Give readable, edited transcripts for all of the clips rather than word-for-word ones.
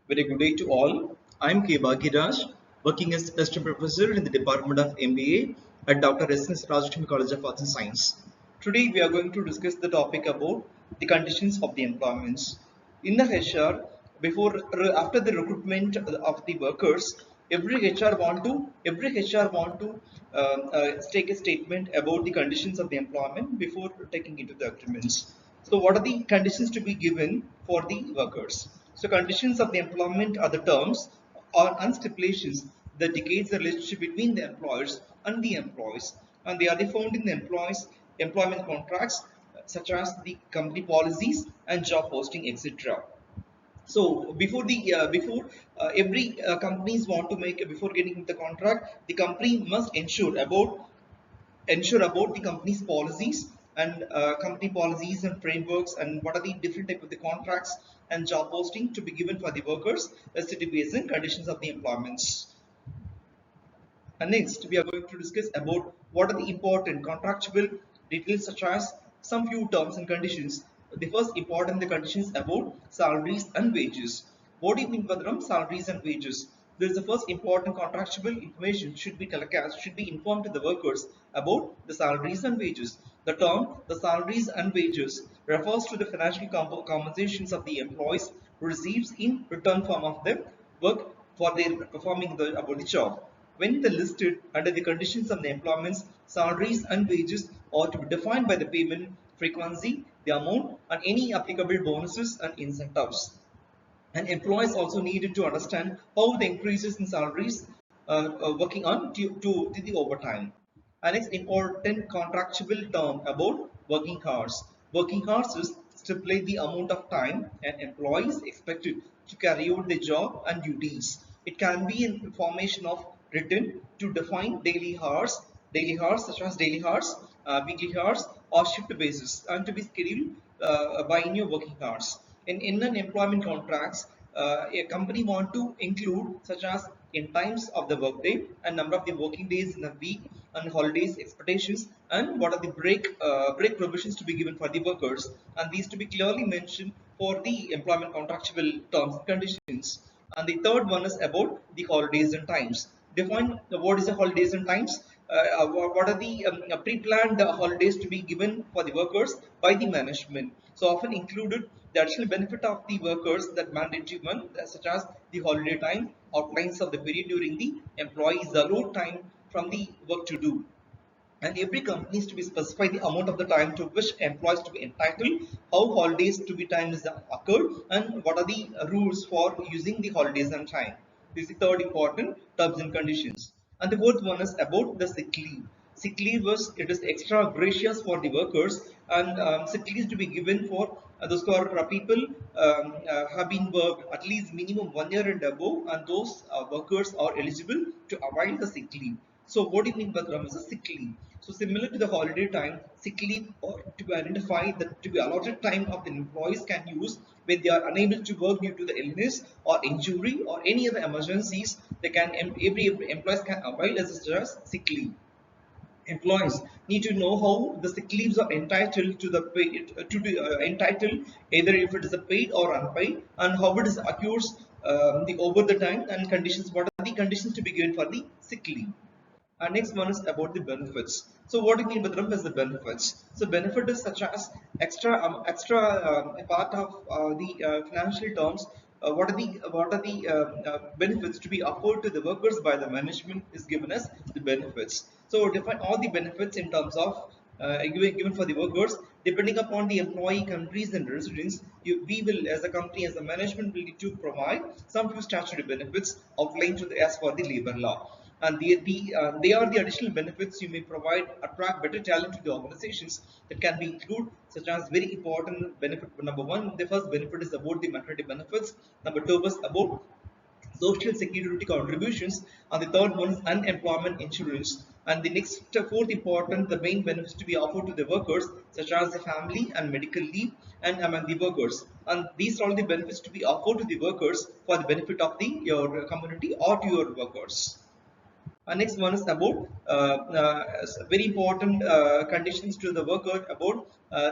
Very good day to all. I'm K.Bakiyaraj, working as Assistant Professor in the Department of MBA at Dr. S. Rajashri College of Arts and Science. Today we are going to discuss the topic about the conditions of the employments. In the HR, after the recruitment of the workers, every HR want to take a statement about the conditions of the employment before taking into the agreements. So what are the conditions to be given for the workers? So conditions of the employment are the terms or stipulations that dictates the relationship between the employers and the employees, and they are found in the employees employment contracts such as the company policies and job posting, etc. So before every companies want to make before getting the contract, the company must ensure about the company's policies and company policies and frameworks, and what are the different type of the contracts and job posting to be given for the workers as to be as in conditions of the employments. And next, we are going to discuss about what are the important contractual details, such as some few terms and conditions. The first important the conditions about salaries and wages. What do you mean by the term salaries and wages? There is the first important contractual information should be telecast, should be informed to the workers about the salaries and wages. The term the salaries and wages refers to the financial compensations of the employees who receives in return form of their work for their performing the about the job. When they listed under the conditions of the employments, salaries and wages are to be defined by the payment frequency, the amount, and any applicable bonuses and incentives. And employees also needed to understand how the increases in salaries working on to the overtime. And next important contractual term about working hours. Working hours is stipulate the amount of time an employee is expected to carry out the job and duties. It can be in formation of written to define daily hours such as daily hours, weekly hours, or shift basis, and to be scheduled by new working hours. In an employment contracts, a company want to include such as in times of the workday and number of the working days in a week and holidays expectations, and what are the break provisions to be given for the workers, and these to be clearly mentioned for the employment contractual terms and conditions. And the third one is about the holidays and times. Define what is the holidays and times. What are the pre-planned holidays to be given for the workers by the management. So often included the additional benefit of the workers that mandatory one, such as the holiday time, outlines of the period during the employee's allowed time from the work to do. And every company is to be specify the amount of the time to which employees to be entitled, how holidays to be time is occurred, and what are the rules for using the holidays and time. This is the third important terms and conditions. And the fourth one is about the sick leave. Sick leave was it is extra gracious for the workers, and sick leave is to be given for those who are people have been worked at least minimum 1 year and above, and those workers are eligible to avail the sick leave. So what do you mean by the term is a sick leave? So similar to the holiday time, sick leave or to identify that to be allotted time of the employees can use when they are unable to work due to the illness or injury or any other emergencies. They can every employees can avail as sick leave. Employees need to know how the sick leaves are entitled to the paid to be entitled either if it is a paid or unpaid, and how it is occurs the over the time and conditions. What are the conditions to be given for the sick leave? And next one is about the benefits. So what do you mean by the term is the benefits? So benefit is such as extra part of the financial terms. What are the benefits to be offered to the workers by the management is given as the benefits. So define all the benefits in terms of given for the workers depending upon the employee countries and residence. We will as a company as a management will need to provide some few statutory benefits outlined to the as for the labor law, and they are the additional benefits you may provide attract better talent to the organizations that can be included, such as very important benefit. Number one, the first benefit is about the maternity benefits. Number two was about social security contributions, and the third one is unemployment insurance. And the next fourth important the main benefits to be offered to the workers, such as the family and medical leave and among the workers, and these are all the benefits to be offered to the workers for the benefit of the your community or to your workers. Next one is about very important conditions to the worker about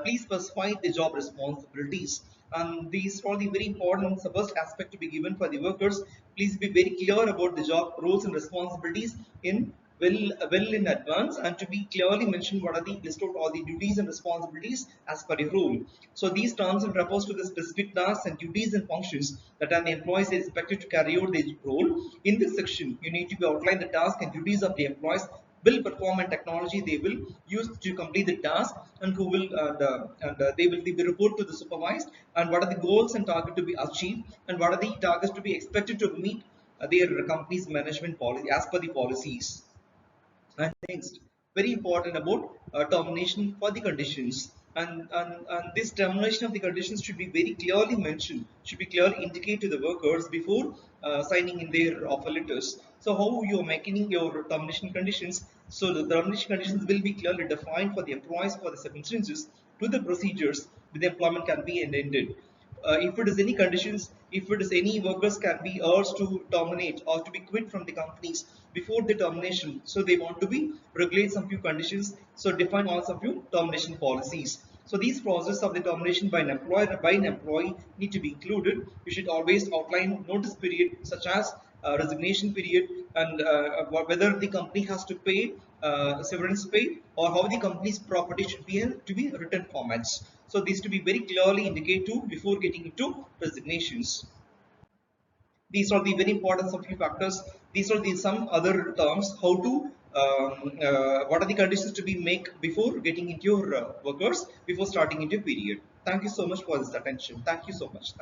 please specify the job responsibilities. And these are the very important first aspect to be given for the workers. Please be very clear about the job roles and responsibilities in well in advance, and to be clearly mentioned what are the list out all the duties and responsibilities as per your role. So these terms and refers to the specific tasks and duties and functions that an employee is expected to carry out their role. In this section, you need to be outline the task and duties of the employees will perform and technology they will use to complete the task, and who will they will be report to the supervised, and what are the goals and target to be achieved, and what are the targets to be expected to meet their company's management policy as per the policies. And next, very important about termination for the conditions. And this termination of the conditions should be very clearly mentioned, should be clearly indicate to the workers before signing in their offer letters. So how you are making your termination conditions? So the termination conditions will be clearly defined for the employees for the circumstances to the procedures with the employment can be ended. If it is any conditions, if it is any workers can be urged to terminate or to be quit from the companies before the termination. So they want to be regulate some few conditions. So define all some few termination policies. So these process of the termination by an employer by an employee need to be included. You should always outline notice period such as resignation period, and whether the company has to pay severance pay, or how the company's property should be in to be written formats. So these to be very clearly indicated to before getting into resignations. These are the very important of few factors. These are the some other terms how to what are the conditions to be make before getting into your workers before starting into period. Thank you so much for this attention. Thank you so much.